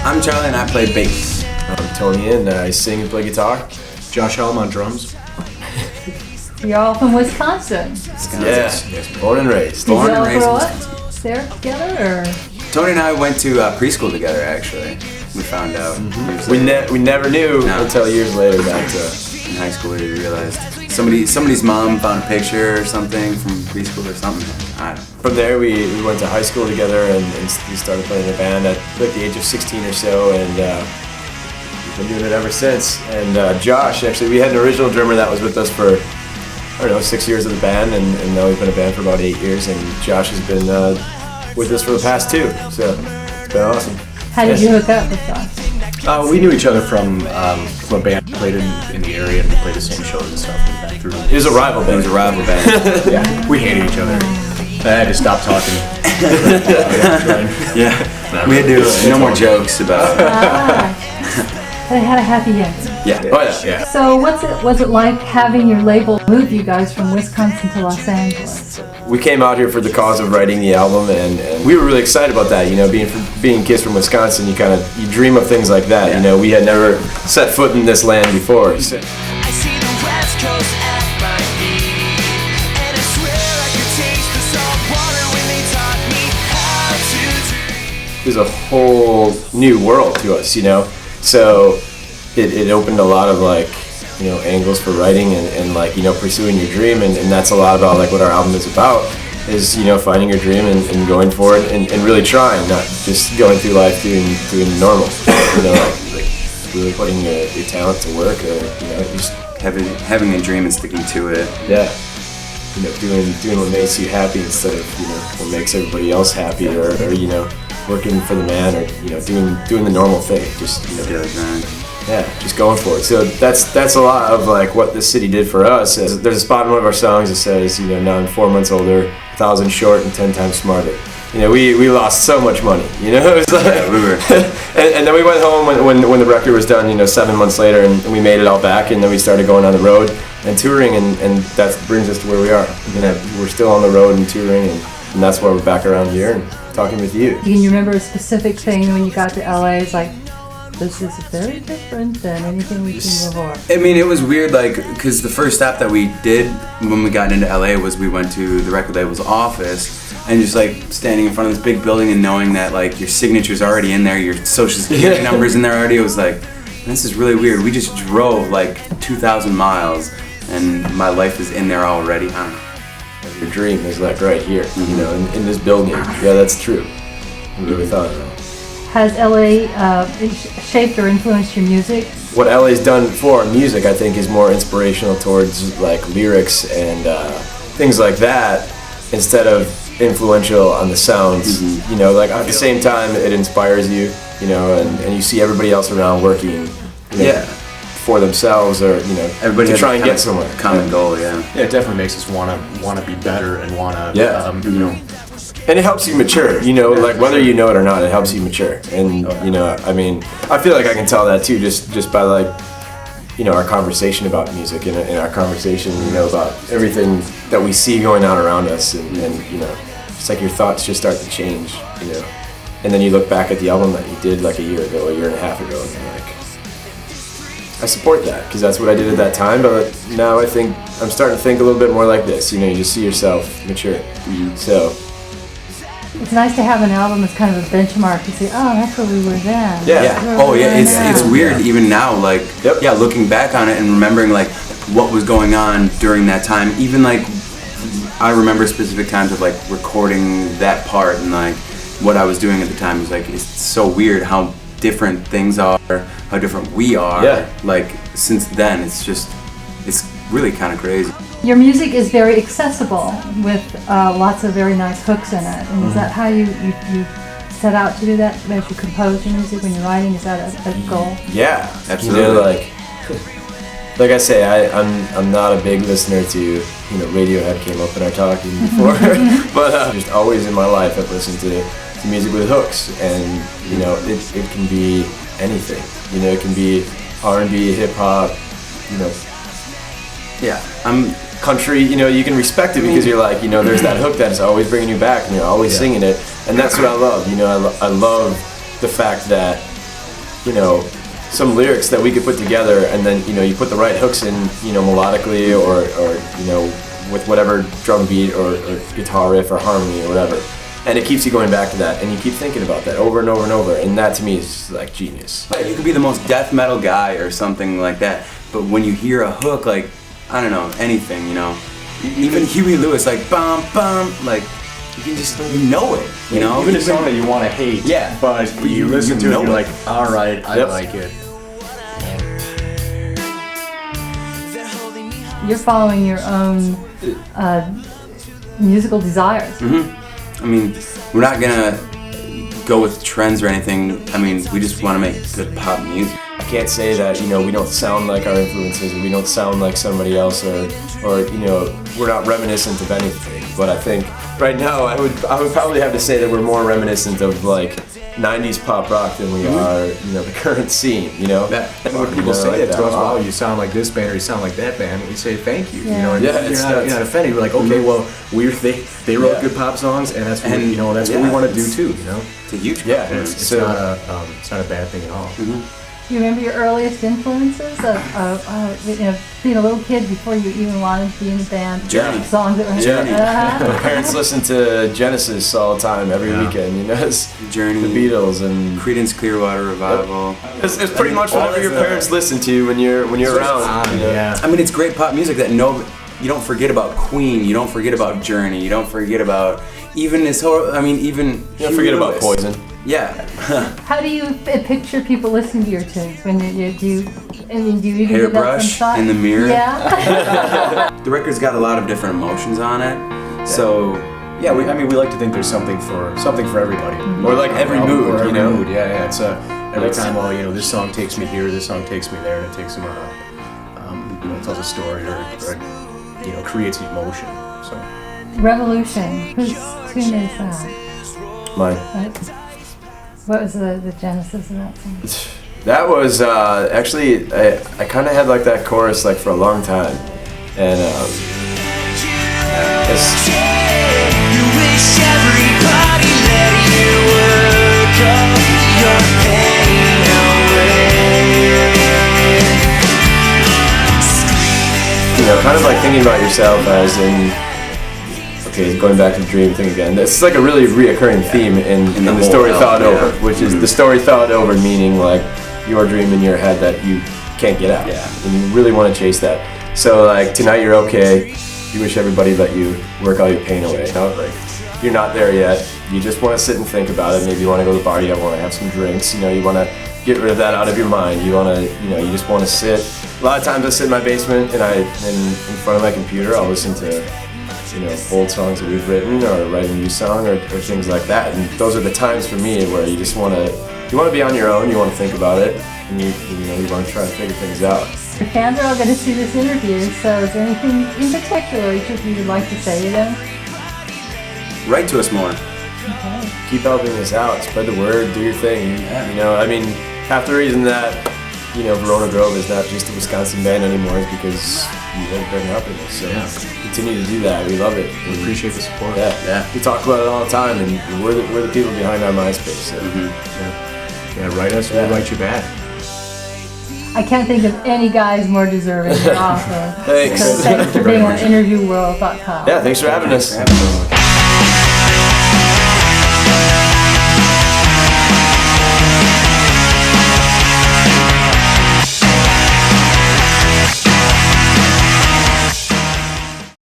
I'm Charlie and I play bass. I'm Tony and I sing and play guitar. Josh Helm on drums. You're all from Wisconsin. Yes, born and raised. Did you Born and all raised grow in up there together, or? Tony and I went to preschool together, actually. We found out. We never knew until years later that in high school we realized somebody's mom found a picture or something from preschool or something. I don't know. From there we went to high school together and we started playing in a band at like the age of 16 or so, and we've been doing it ever since. And Josh, actually, we had an original drummer that was with us for, I don't know, 6 years of the band, and now we've been a band for about 8 years, and Josh has been with us for the past 2, so it's been awesome. How did you hook up with Josh? We knew each other from a band we played in the area, and we played the same shows and stuff. And back through. It was a rival band. It was a rival band. Yeah, we hated each other. I had to stop talking. Yeah, we had to no more jokes about it. They had a happy ending. Yeah. Oh yeah. So was it like having your label move you guys from Wisconsin to Los Angeles? We came out here for the cause of writing the album, and we were really excited about that. You know, being kids from Wisconsin, you dream of things like that. Yeah. You know, we had never set foot in this land before. So. I see the West Coast at my feet, and I swear I could taste the salt water when they taught me how to drink. It was a whole new world to us, you know. So it opened a lot of angles for writing and pursuing your dream, and that's a lot about what our album is about, is finding your dream and going for it and really trying, not just going through life doing normal, really putting your talent to work, or just having a dream and sticking to it. Yeah, doing what makes you happy instead of what makes everybody else happy, or working for the man, or doing the normal thing, just just going for it. So that's a lot of what this city did for us. There's a spot in one of our songs that says, now I'm 4 months older, 1,000 short, and 10 times smarter. We lost so much money. It was we were. and then we went home when the record was done. 7 months later, and we made it all back, and then we started going on the road and touring, and that brings us to where we are. We're still on the road and touring, and that's why we're back around here and talking with you. Can you remember a specific thing when you got to LA? It's like, this is very different than anything we've seen before. I mean, it was weird, because the first stop that we did when we got into LA was we went to the record label's office, and just standing in front of this big building and knowing that your signature's already in there, your social security number's in there already. It was this is really weird. We just drove 2,000 miles, and my life is in there already. I don't know. Your dream is right here, in this building. Yeah, that's true. I really thought of that. Has LA shaped or influenced your music? What LA's done for our music, I think, is more inspirational towards lyrics and things like that, instead of influential on the sounds. At the same time, it inspires you, and you see everybody else around working, for themselves, or everybody to try and get somewhere. Common goal, yeah. Yeah, it definitely makes us want to be better and want to, And it helps you mature, whether you know it or not, it helps you mature. And, I feel like I can tell that too, just by our conversation about music and our conversation, about everything that we see going on around us. And it's your thoughts just start to change, And then you look back at the album that you did a year ago, a year and a half ago, and you're I support that, because that's what I did at that time, but now I think I'm starting to think a little bit more like this, you just see yourself mature. So it's nice to have an album that's kind of a benchmark to say, oh, that's where we were then. Yeah. Oh yeah, it's weird even now, looking back on it and remembering what was going on during that time. Even I remember specific times of recording that part, and what I was doing at the time was it's so weird how different things are, how different we are. Yeah. Since then, it's really kind of crazy. Your music is very accessible with lots of very nice hooks in it. And is that how you set out to do that as you compose your music when you're writing? Is that a goal? Yeah, absolutely. Like I say, I'm not a big listener to, Radiohead came up in our talking before, but just always in my life I've listened to music with hooks, and it can be anything. It can be R&B, hip hop, I'm country. You can respect it because you're there's that hook that is always bringing you back, and you're always singing it, and that's what I love. I love the fact that you know, some lyrics that we could put together, and then, you know, you put the right hooks in, you know, melodically or you know, with whatever drum beat or guitar riff or harmony or whatever. And it keeps you going back to that, and you keep thinking about that over and over and over, and that to me is like genius. You could be the most death metal guy or something like that, but when you hear a hook, like, I don't know, anything, you know, even Huey Lewis, like, bum, bum, like, you can just, you know it, you know? Even a song that you want to hate, yeah, but you listen to it and you're like, alright, I like it. You're following your own musical desires. I mean, we're not gonna go with trends or anything. I mean, we just want to make good pop music. I can't say that, you know, we don't sound like our influences, or we don't sound like somebody else, or you know, we're not reminiscent of anything. But I think right now I would probably have to say that we're more reminiscent of like 90s pop rock than we are, you know, the current scene, you know? When people say that to us, wow, you sound like this band or you sound like that band, we say thank you. Yeah. You know, and you're not offended. We're like, okay, well, they wrote good pop songs, and that's what you know, that's what we want to do too. You know, it's a huge it's not a bad thing at all. Do you remember your earliest influences of you know, being a little kid before you even wanted to be in the band? Journey. Songs that were Journey. My parents listened to Genesis all the time, every weekend. You know, it's Journey, the Beatles, and Creedence Clearwater Revival. It's pretty much whatever your parents listen to when you're around. You know? Yeah. I mean, it's great pop music that you don't forget about Queen, you don't forget about Journey, you don't forget about even this whole. I mean, even you don't forget about Poison. Yeah. How do you picture people listening to your tunes when you do? I mean, do you even do that Hairbrush from in the mirror. Yeah. The record's got a lot of different emotions on it, so Yeah, we like to think there's something for everybody, Or like every mood, or every you know? mood. Yeah. It's every time. Well, you know, this song takes me here, this song takes me there, and it takes them on a, you know, tells a story or you know, creates emotion. So. Revolution. Whose tune is that? Mine. What was the genesis of that song? That was actually I kind of had like that chorus like for a long time, and You wish everybody let you work up your pain away. you know, kind of like thinking about yourself as in. Okay, going back to the dream thing again. It's like a really reoccurring theme in the story thought over, which is the story thought over, meaning like your dream in your head that you can't get out, and you really want to chase that. So like tonight you're okay. You wish everybody let you work all your pain away. You know, like you're not there yet. You just want to sit and think about it. Maybe you want to go to the bar. You want to have some drinks. You know, you want to get rid of that out of your mind. You want to, you know, you just want to sit. A lot of times I sit in my basement and in front of my computer. I'll listen to, you know, old songs that we've written, or write a new song, or things like that. And those are the times for me where you just want to be on your own. You want to think about it, and you know, you want to try to figure things out. The fans are all going to see this interview, so is there anything in particular each of you would like to say to them? Write to us more. Okay. Keep helping us out. Spread the word. Do your thing. You know, I mean, half the reason that, you know, Verona Grove is not just a Wisconsin band anymore is because you guys have been helping us. So continue to do that. We love it. We appreciate the support. Yeah. We talk about it all the time, and we're the people behind our MySpace. So. Write us. We'll write you back. I can't think of any guys more deserving to offer. Thanks. So thanks for being on Innerviewworld.com. Yeah, thanks for having us.